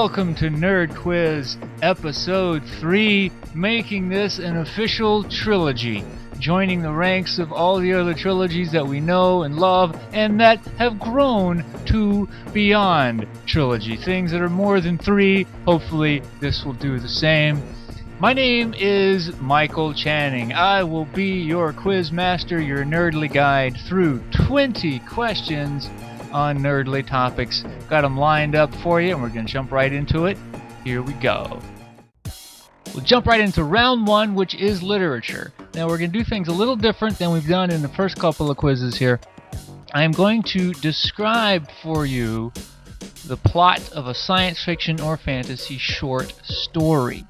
welcome to Nerd Quiz Episode 3, making this an official trilogy, joining the ranks of all the other trilogies that we know and love, and that have grown to beyond trilogy, things that are more than 3. Hopefully this will do the same. My name is Michael Channing. I will be your quiz master, your nerdly guide through 20 questions on nerdly topics. Got them lined up for you, and we're going to jump right into it. Here we go. We'll jump right into round 1, which is literature. Now we're going to do things a little different than we've done in the first couple of quizzes here. I'm going to describe for you the plot of a science fiction or fantasy short story.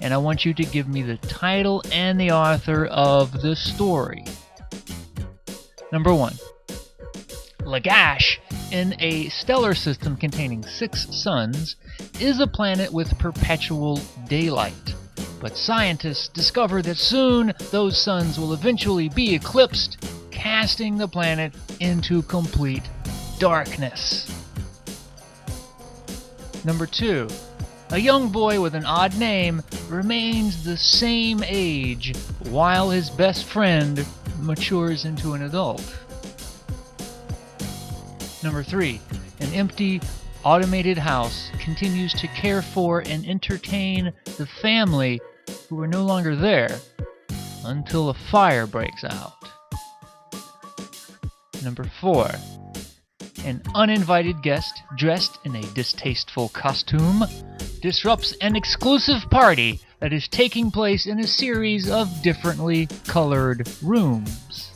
And I want you to give me the title and the author of the story. Number 1. Lagash, in a stellar system containing 6 suns, is a planet with perpetual daylight. But scientists discover that soon those suns will eventually be eclipsed, casting the planet into complete darkness. Number 2. A young boy with an odd name remains the same age while his best friend matures into an adult. Number 3. An empty, automated house continues to care for and entertain the family who are no longer there until a fire breaks out. Number 4. An uninvited guest dressed in a distasteful costume disrupts an exclusive party that is taking place in a series of differently colored rooms.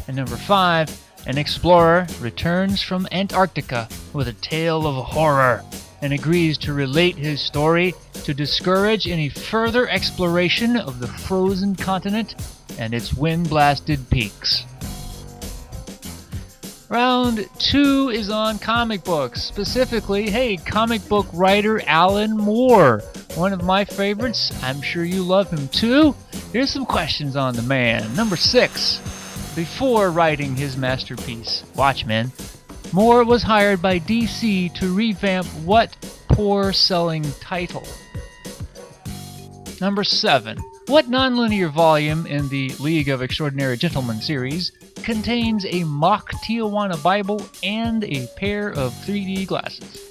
And number 5. An explorer returns from Antarctica with a tale of horror and agrees to relate his story to discourage any further exploration of the frozen continent and its wind-blasted peaks. Round 2 is on comic books. Specifically, comic book writer Alan Moore. One of my favorites. I'm sure you love him too. Here's some questions on the man. Number 6. Before writing his masterpiece, Watchmen, Moore was hired by DC to revamp what poor-selling title? Number 7. What nonlinear volume in the League of Extraordinary Gentlemen series contains a mock Tijuana Bible and a pair of 3D glasses?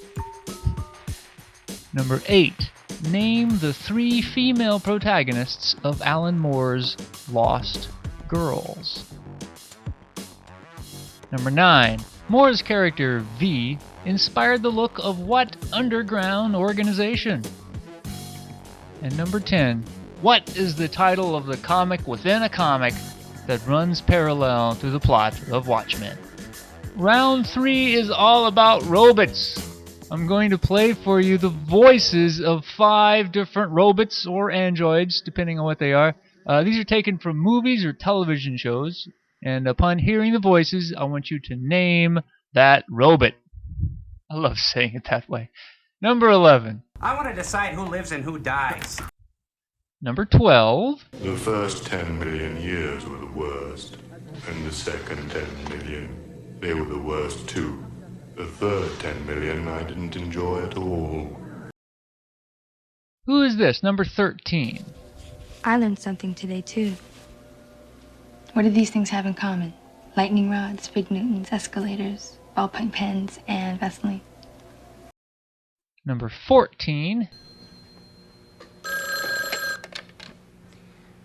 Number 8. Name the 3 female protagonists of Alan Moore's Lost Girls. Number 9. Moore's character V inspired the look of what underground organization? And number 10. What is the title of the comic within a comic that runs parallel to the plot of Watchmen? Round 3 is all about robots. I'm going to play for you the voices of 5 different robots or androids, depending on what they are. These are taken from movies or television shows, and upon hearing the voices, I want you to name that robot. I love saying it that way. Number 11. I want to decide who lives and who dies. Number 12. The first 10 million years were the worst, and the second 10 million, they were the worst too. The third 10 million I didn't enjoy at all. Who is this? Number 13. I learned something today, too. What do these things have in common? Lightning rods, fig Newtons, escalators, ballpoint pens, and Vaseline. Number 14.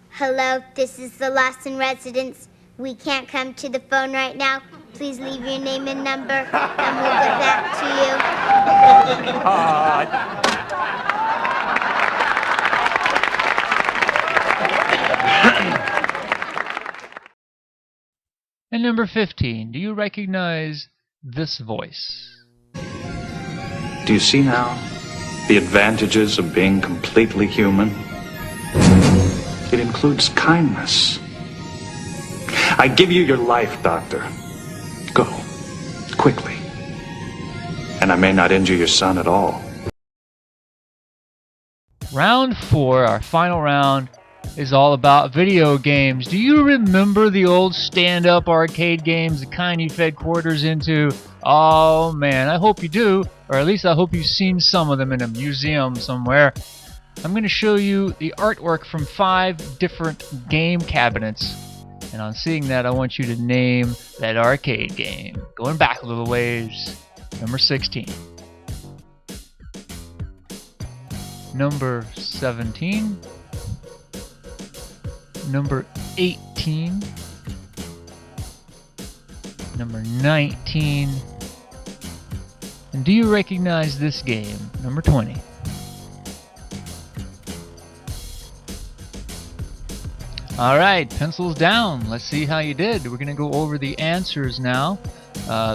Hello, this is the Lost in Residence. We can't come to the phone right now. Please leave your name and number, and we'll get back to you. And number 15, do you recognize this voice? Do you see now the advantages of being completely human? It includes kindness. I give you your life, Doctor. Go, quickly. And I may not injure your son at all. Round 4, our final round, is all about video games. Do you remember the old stand-up arcade games, the kind you fed quarters into? Oh man, I hope you do, or at least I hope you've seen some of them in a museum somewhere. I'm going to show you the artwork from 5 different game cabinets. And on seeing that, I want you to name that arcade game. Going back a little ways. Number 16. Number 17. Number 18. Number 19. And do you recognize this game? Number 20. Alright, pencils down. Let's see how you did. We're going to go over the answers now.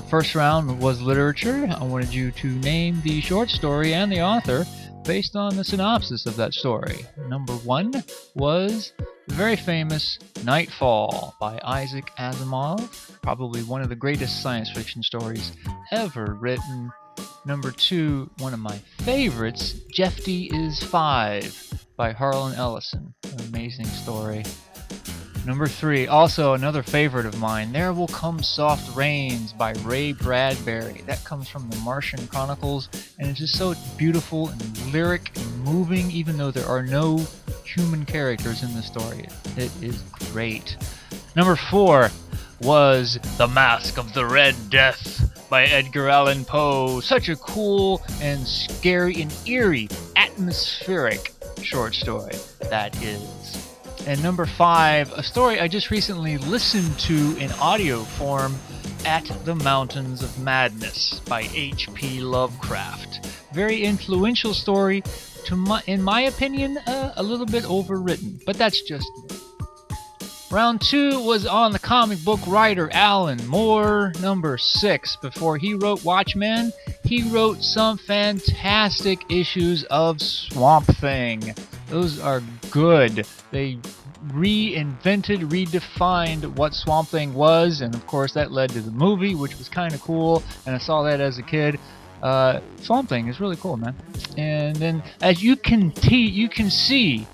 First round was literature. I wanted you to name the short story and the author based on the synopsis of that story. Number 1 was the very famous Nightfall by Isaac Asimov. Probably one of the greatest science fiction stories ever written. Number 2, one of my favorites, Jefty is 5 by Harlan Ellison. An amazing story. Number 3, also another favorite of mine, There Will Come Soft Rains by Ray Bradbury. That comes from the Martian Chronicles, and it's just so beautiful and lyric and moving, even though there are no human characters in the story. It is great. Number 4 was The Mask of the Red Death by Edgar Allan Poe. Such a cool and scary and eerie, atmospheric short story that is. And number 5, a story I just recently listened to in audio form, At the Mountains of Madness by H.P. Lovecraft. Very influential story, in my opinion, a little bit overwritten, but that's just me. Round 2 was on the comic book writer Alan Moore. Number 6, before he wrote Watchmen, he wrote some fantastic issues of Swamp Thing. Those are good. They reinvented, redefined what Swamp Thing was, and of course that led to the movie, which was kind of cool, and I saw that as a kid. Swamp Thing is really cool, man. And then as you can see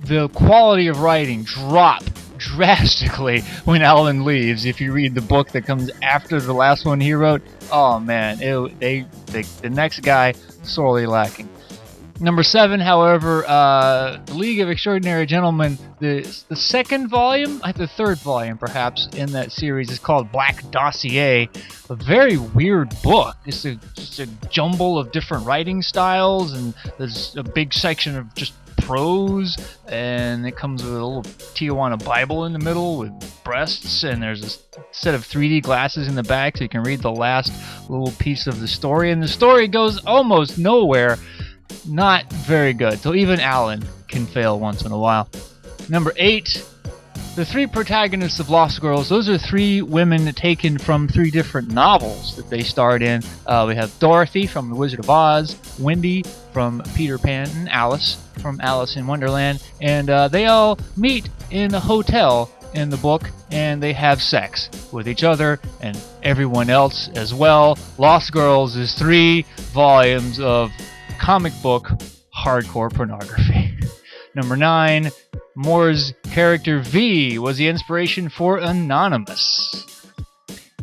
the quality of writing drop drastically when Alan leaves. If you read the book that comes after the last one he wrote, oh man, the next guy sorely lacking. Number 7, however, The League of Extraordinary Gentlemen, the second volume, the third volume perhaps, in that series is called Black Dossier. A very weird book. It's just a jumble of different writing styles, and there's a big section of just prose, and it comes with a little Tijuana Bible in the middle with breasts, and there's a set of 3D glasses in the back so you can read the last little piece of the story, and the story goes almost nowhere. Not very good, so even Alan can fail once in a while. Number 8, the 3 protagonists of Lost Girls. Those are 3 women taken from 3 different novels that they starred in. We have Dorothy from The Wizard of Oz, Wendy from Peter Pan, and Alice from Alice in Wonderland. And they all meet in a hotel in the book, and they have sex with each other and everyone else as well. Lost Girls is 3 volumes of comic book hardcore pornography. Number 9, Moore's character V was the inspiration for Anonymous.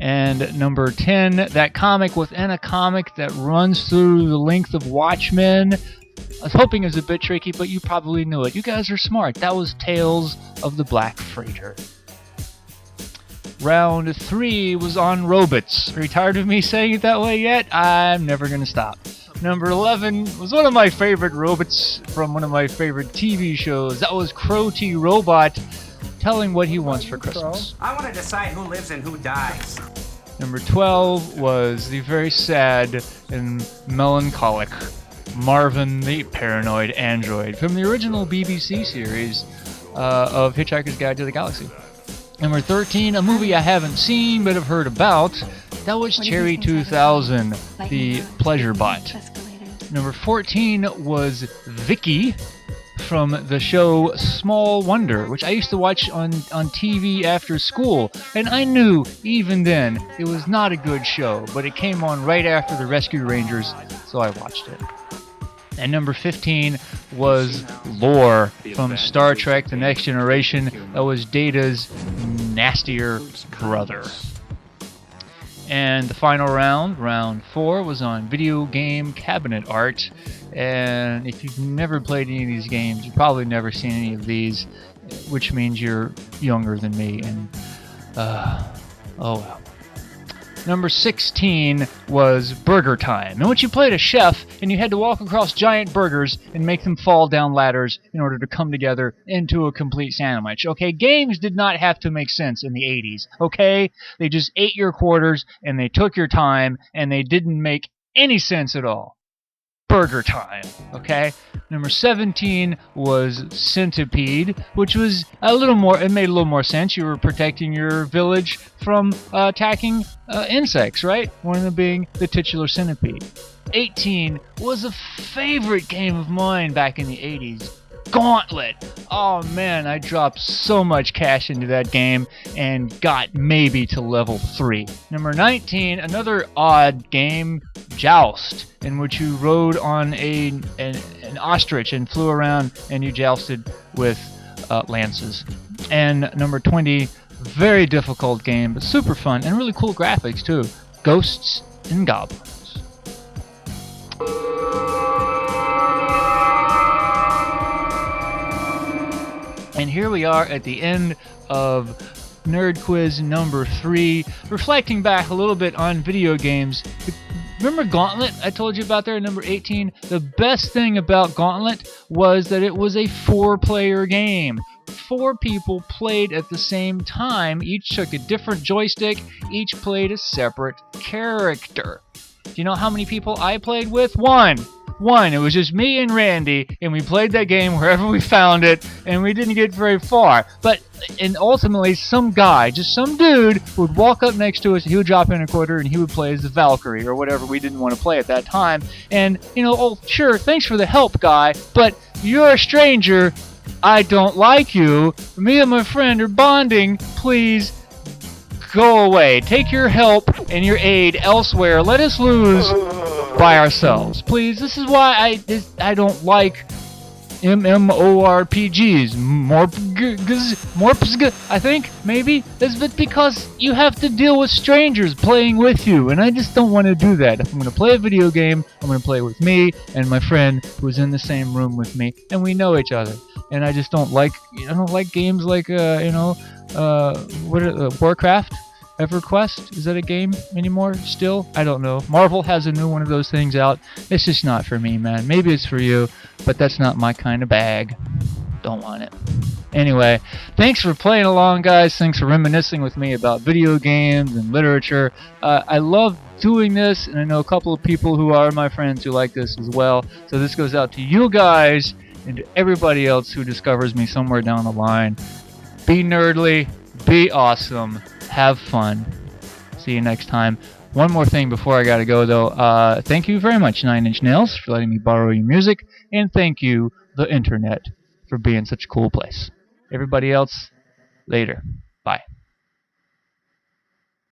And number 10, that comic within a comic that runs through the length of Watchmen. I was hoping it was a bit tricky, but you probably knew it. You guys are smart. That was Tales of the Black Freighter. Round 3 was on robots. Are you tired of me saying it that way yet? I'm never going to stop. Number 11 was one of my favorite robots from one of my favorite TV shows. That was Crow T. Robot telling what he wants for Christmas. I want to decide who lives and who dies. Number 12 was the very sad and melancholic Marvin the Paranoid Android from the original BBC series of Hitchhiker's Guide to the Galaxy. Number 13, a movie I haven't seen but have heard about. That was Cherry 2000, the Pleasure Bot. Number 14 was Vicky from the show Small Wonder, which I used to watch on TV after school. And I knew, even then, it was not a good show, but it came on right after the Rescue Rangers, so I watched it. And number 15 was Lore from Star Trek The Next Generation. That was Data's nastier brother. And the final round, round 4, was on video game cabinet art. And if you've never played any of these games, you've probably never seen any of these, which means you're younger than me. And, oh well. Number 16 was Burger Time, in which you played a chef and you had to walk across giant burgers and make them fall down ladders in order to come together into a complete sandwich. Okay, games did not have to make sense in the 80s, okay? They just ate your quarters and they took your time and they didn't make any sense at all. Burger Time, okay? Number 17 was Centipede, which was a little more, it made a little more sense. You were protecting your village from attacking insects, right? One of them being the titular centipede. 18 was a favorite game of mine back in the 80s. Gauntlet. Oh man, I dropped so much cash into that game and got maybe to level 3. Number 19, another odd game, Joust, in which you rode on an ostrich and flew around and you jousted with lances. And number 20, very difficult game, but super fun and really cool graphics too, Ghosts and Goblins. And here we are at the end of Nerd Quiz number 3, reflecting back a little bit on video games. Remember Gauntlet I told you about there, number 18? The best thing about Gauntlet was that it was a 4-player game. 4 people played at the same time. Each took a different joystick. Each played a separate character. Do you know how many people I played with? One. It was just me and Randy, and we played that game wherever we found it, and we didn't get very far. And ultimately, some guy, just some dude, would walk up next to us, he would drop in a quarter, and he would play as the Valkyrie, or whatever we didn't want to play at that time. And, oh, sure, thanks for the help, guy, but you're a stranger. I don't like you. Me and my friend are bonding. Please go away. Take your help and your aid elsewhere. Let us lose by ourselves, please. This is why I don't like MMORPGs. MMORPGs, I think, maybe. It's because you have to deal with strangers playing with you, and I just don't want to do that. If I'm going to play a video game, I'm going to play with me and my friend who's in the same room with me, and we know each other. And I just don't like games like Warcraft. EverQuest? Is that a game anymore still? I don't know. Marvel has a new one of those things out. It's just not for me, man. Maybe it's for you, but that's not my kind of bag. Don't want it. Anyway, thanks for playing along, guys. Thanks for reminiscing with me about video games and literature. I love doing this, and I know a couple of people who are my friends who like this as well. So this goes out to you guys and to everybody else who discovers me somewhere down the line. Be nerdly. Be awesome. Have fun. See you next time. One more thing before I gotta go, though. Thank you very much, 9 Inch Nails, for letting me borrow your music. And thank you, the internet, for being such a cool place. Everybody else, later.